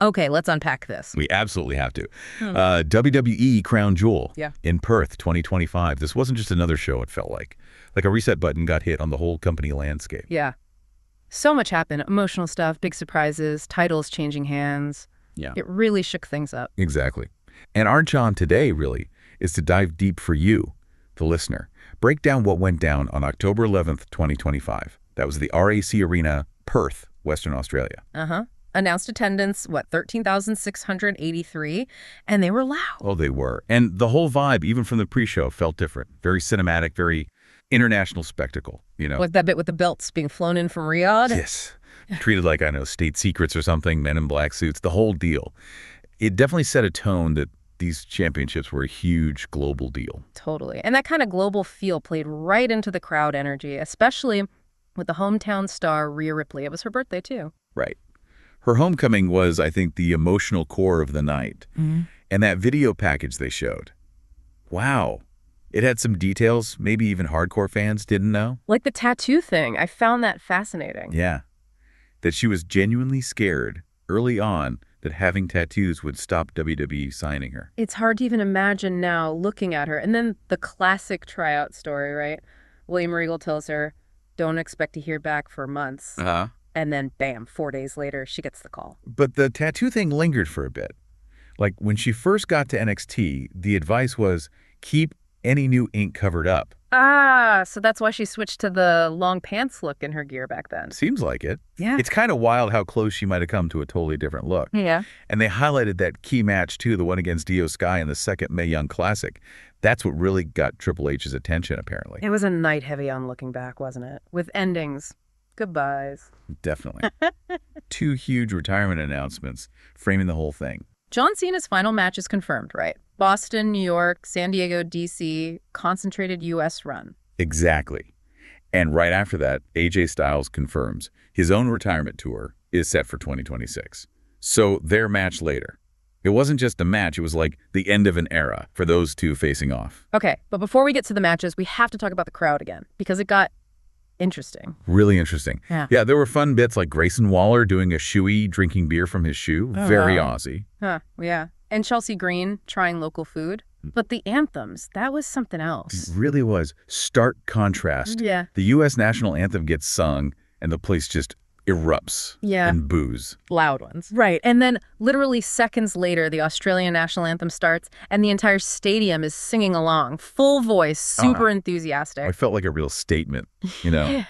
Okay, let's unpack this. We absolutely have to. WWE Crown Jewel in Perth 2025. This wasn't just another show, it felt like. Like a reset button got hit on the whole company landscape. Yeah. So much happened. Emotional stuff, big surprises, titles changing hands. Yeah. It really shook things up. Exactly. And our job today, really, is to dive deep for you, the listener. Break down what went down on October 11th, 2025. That was the RAC Arena, Perth, Western Australia. Announced attendance, 13,683, and they were loud. Oh, they were. And the whole vibe, even from the pre-show, felt different. Very cinematic, very international spectacle, you know. Like that bit with the belts being flown in from Riyadh? Yes. Treated like, I know, state secrets or something, men in black suits, the whole deal. It definitely set a tone that these championships were a huge global deal. Totally. And that kind of global feel played right into the crowd energy, especially with the hometown star Rhea Ripley. It was her birthday, too. Right. Her homecoming was, I think, the emotional core of the night. And that video package they showed. Wow. It had some details maybe even hardcore fans didn't know. Like the tattoo thing. I found that fascinating. Yeah. That she was genuinely scared early on that having tattoos would stop WWE signing her. It's hard to even imagine now looking at her. And then the classic tryout story, right? William Regal tells her, don't expect to hear back for months. And then, bam, 4 days later, she gets the call. But the tattoo thing lingered for a bit. Like, when she first got to NXT, the advice was, keep any new ink covered up. So that's why she switched to the long pants look in her gear back then. Seems like it. Yeah. It's kind of wild how close she might have come to a totally different look. Yeah. And they highlighted that key match, too, the one against Io Sky in the second Mae Young Classic. That's what really got Triple H's attention, apparently. It was a night heavy on looking back, wasn't it? With endings. Goodbyes. Definitely. 2 huge retirement announcements framing the whole thing. John Cena's final match is confirmed, right? Boston, New York, San Diego, D.C., concentrated U.S. run. Exactly. And right after that, AJ Styles confirms his own retirement tour is set for 2026. So their match later. It wasn't just a match, it was like the end of an era for those two facing off. Okay, but before we get to the matches, we have to talk about the crowd again, because it got interesting. Really interesting. Yeah, there were fun bits like Grayson Waller doing a shoey, drinking beer from his shoe. Very Aussie. Yeah. And Chelsea Green trying local food. But the anthems, that was something else. It really was. Stark contrast. Yeah. The U.S. national anthem gets sung, and the place just erupts in boos. Loud ones. Right. And then literally seconds later, the Australian national anthem starts, and the entire stadium is singing along. Full voice, super enthusiastic. I felt like a real statement, you know,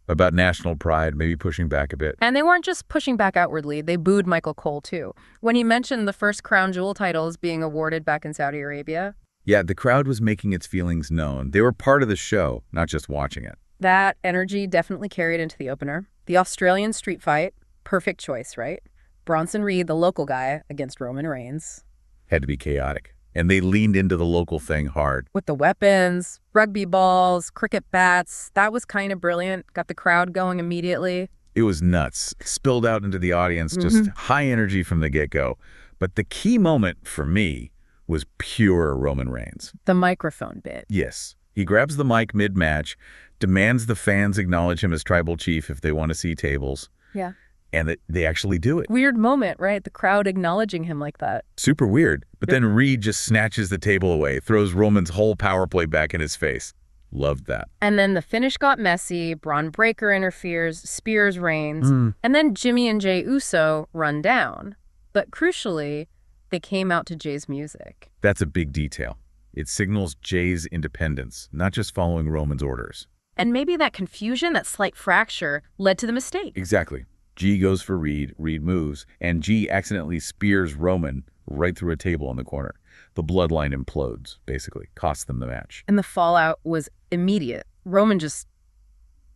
about national pride, maybe pushing back a bit. And they weren't just pushing back outwardly. They booed Michael Cole, too. When he mentioned the first Crown Jewel titles being awarded back in Saudi Arabia. Yeah, the crowd was making its feelings known. They were part of the show, not just watching it. That energy definitely carried into the opener. The Australian street fight, perfect choice, right? Bronson Reed, the local guy, against Roman Reigns. Had to be chaotic. And they leaned into the local thing hard. With the weapons, rugby balls, cricket bats, that was kind of brilliant. Got the crowd going immediately. It was nuts. Spilled out into the audience, just high energy from the get-go. But the key moment for me was pure Roman Reigns. The microphone bit. Yes. He grabs the mic mid-match, demands the fans acknowledge him as tribal chief if they want to see tables. Yeah. And they actually do it. Weird moment, right? The crowd acknowledging him like that. Super weird. But then Reed just snatches the table away, throws Roman's whole power play back in his face. Loved that. And then the finish got messy. Braun Breaker interferes, spears Reigns. And then Jimmy and Jey Uso run down. But crucially, they came out to Jay's music. That's a big detail. It signals Jay's independence, not just following Roman's orders. And maybe that confusion, that slight fracture, led to the mistake. Exactly. G goes for Reed, Reed moves, and G accidentally spears Roman right through a table in the corner. The bloodline implodes, basically, costs them the match. And the fallout was immediate. Roman just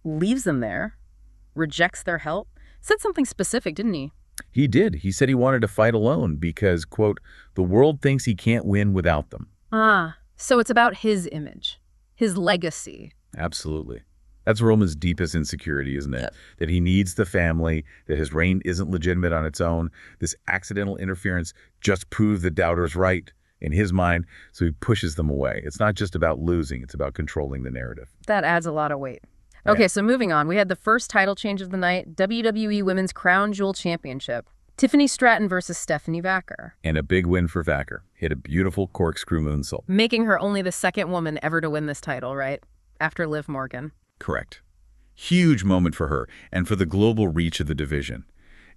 leaves them there, rejects their help, said something specific, didn't he? He did. He said he wanted to fight alone because, quote, the world thinks he can't win without them. So it's about his image, his legacy. Absolutely. That's Roman's deepest insecurity, isn't it? Yep. That he needs the family, that his reign isn't legitimate on its own. This accidental interference just proved the doubters right in his mind, so he pushes them away. It's not just about losing, it's about controlling the narrative. That adds a lot of weight. Okay, so moving on. We had the first title change of the night, WWE Women's Crown Jewel Championship. Tiffany Stratton versus Stephanie Vaquer. And a big win for Vaquer. Hit a beautiful corkscrew moonsault. Making her only the second woman ever to win this title, right? After Liv Morgan. Correct. Huge moment for her and for the global reach of the division.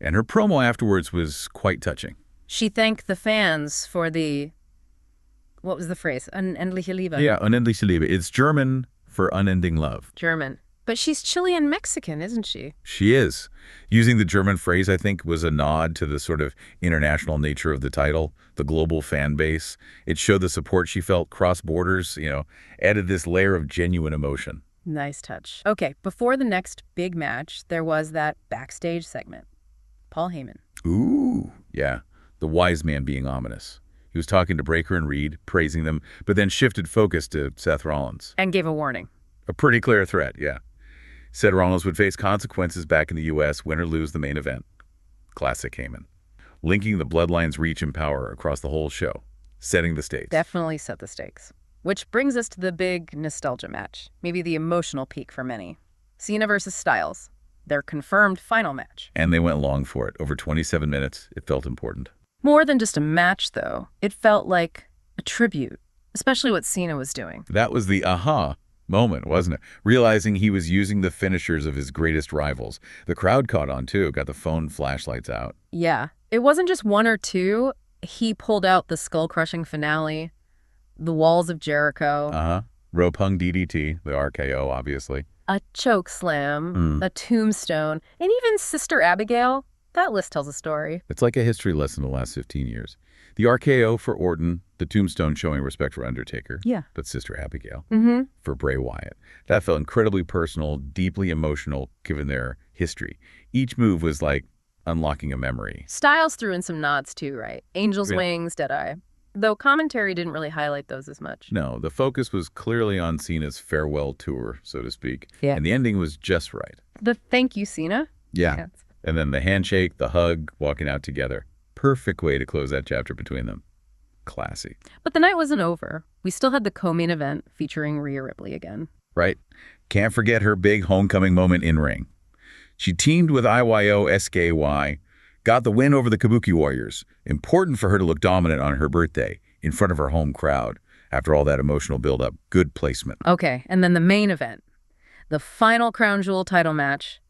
And her promo afterwards was quite touching. She thanked the fans for the, what was the phrase? Unendliche Liebe. Yeah, unendliche Liebe. It's German for unending love. German. But she's Chilean Mexican, isn't she? She is. Using the German phrase, I think, was a nod to the sort of international nature of the title, the global fan base. It showed the support she felt cross borders, added this layer of genuine emotion. Nice touch. Okay, before the next big match, there was that backstage segment. Paul Heyman. Ooh, yeah. The wise man being ominous. He was talking to Vaquer and Reed, praising them, but then shifted focus to Seth Rollins. And gave a warning. A pretty clear threat, yeah. Said Rollins would face consequences back in the U.S., win or lose the main event. Classic Heyman. Linking the Bloodline's reach and power across the whole show. Setting the stakes. Definitely set the stakes. Which brings us to the big nostalgia match. Maybe the emotional peak for many. Cena versus Styles. Their confirmed final match. And they went long for it. Over 27 minutes. It felt important. More than just a match, though. It felt like a tribute. Especially what Cena was doing. That was the aha moment, wasn't it? Realizing he was using the finishers of his greatest rivals. The crowd caught on, too. Got the phone flashlights out. Yeah. It wasn't just one or two. He pulled out the skull-crushing finale, the Walls of Jericho. Rope hung DDT, the RKO, obviously. A choke slam, a tombstone, and even Sister Abigail. That list tells a story. It's like a history lesson in the last 15 years. The RKO for Orton, the tombstone showing respect for Undertaker. Yeah. But Sister Abigail for Bray Wyatt. That felt incredibly personal, deeply emotional, given their history. Each move was like unlocking a memory. Styles threw in some nods too, right? Angel's Wings, Deadeye. Though commentary didn't really highlight those as much. No, the focus was clearly on Cena's farewell tour, so to speak. Yeah. And the ending was just right. The thank you, Cena? Yeah. And then the handshake, the hug, walking out together. Perfect way to close that chapter between them. Classy. But the night wasn't over. We still had the co-main event featuring Rhea Ripley again. Right. Can't forget her big homecoming moment in ring. She teamed with IYO-SKY, got the win over the Kabuki Warriors. Important for her to look dominant on her birthday in front of her home crowd. After all that emotional buildup, good placement. Okay, and then the main event. The final Crown Jewel title match.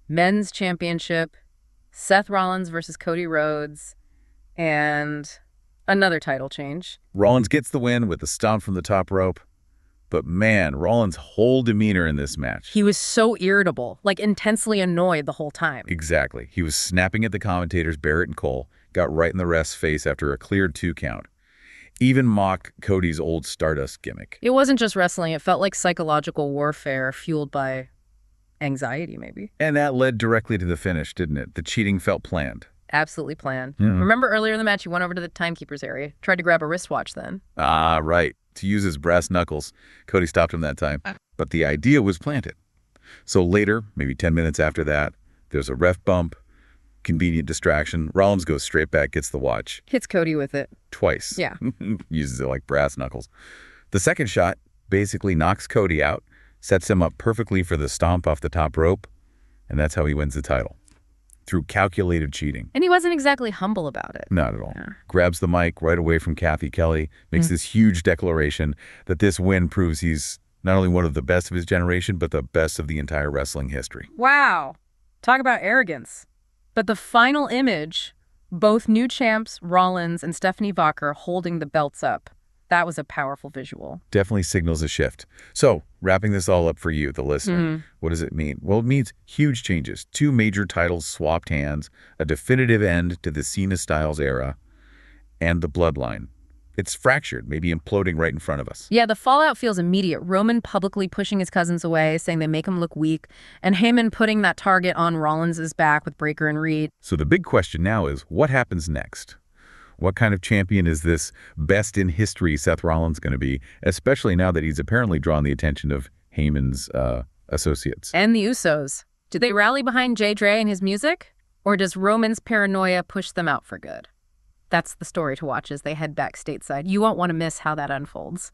Men's Championship. Seth Rollins versus Cody Rhodes. And another title change. Rollins gets the win with a stomp from the top rope. But man, Rollins' whole demeanor in this match. He was so irritable, like intensely annoyed the whole time. Exactly. He was snapping at the commentators, Barrett and Cole, got right in the ref's face after a cleared 2 count. Even mocked Cody's old Stardust gimmick. It wasn't just wrestling. It felt like psychological warfare fueled by anxiety, maybe. And that led directly to the finish, didn't it? The cheating felt planned. Absolutely planned. Yeah. Remember earlier in the match, he went over to the timekeeper's area, tried to grab a wristwatch then. Ah, right. To use his brass knuckles. Cody stopped him that time. But the idea was planted. So later, maybe 10 minutes after that, there's a ref bump, convenient distraction. Rollins goes straight back, gets the watch. Hits Cody with it. Twice. Yeah. Uses it like brass knuckles. The second shot basically knocks Cody out, sets him up perfectly for the stomp off the top rope, and that's how he wins the title. Through calculated cheating. And he wasn't exactly humble about it. Not at all. Yeah. Grabs the mic right away from Kathy Kelly, makes this huge declaration that this win proves he's not only one of the best of his generation, but the best of the entire wrestling history. Wow. Talk about arrogance. But the final image, both new champs, Rollins and Stephanie Vaquer, holding the belts up. That was a powerful visual. Definitely signals a shift. So, wrapping this all up for you, the listener, what does it mean? Well, it means huge changes. 2 major titles swapped hands, a definitive end to the Cena Styles era, and the bloodline. It's fractured, maybe imploding right in front of us. Yeah, the fallout feels immediate. Roman publicly pushing his cousins away, saying they make him look weak, and Heyman putting that target on Rollins' back with Vaquer and Reed. So the big question now is, what happens next? What kind of champion is this best in history Seth Rollins going to be, especially now that he's apparently drawn the attention of Heyman's associates? And the Usos. Do they rally behind J. Dre and his music? Or does Roman's paranoia push them out for good? That's the story to watch as they head back stateside. You won't want to miss how that unfolds.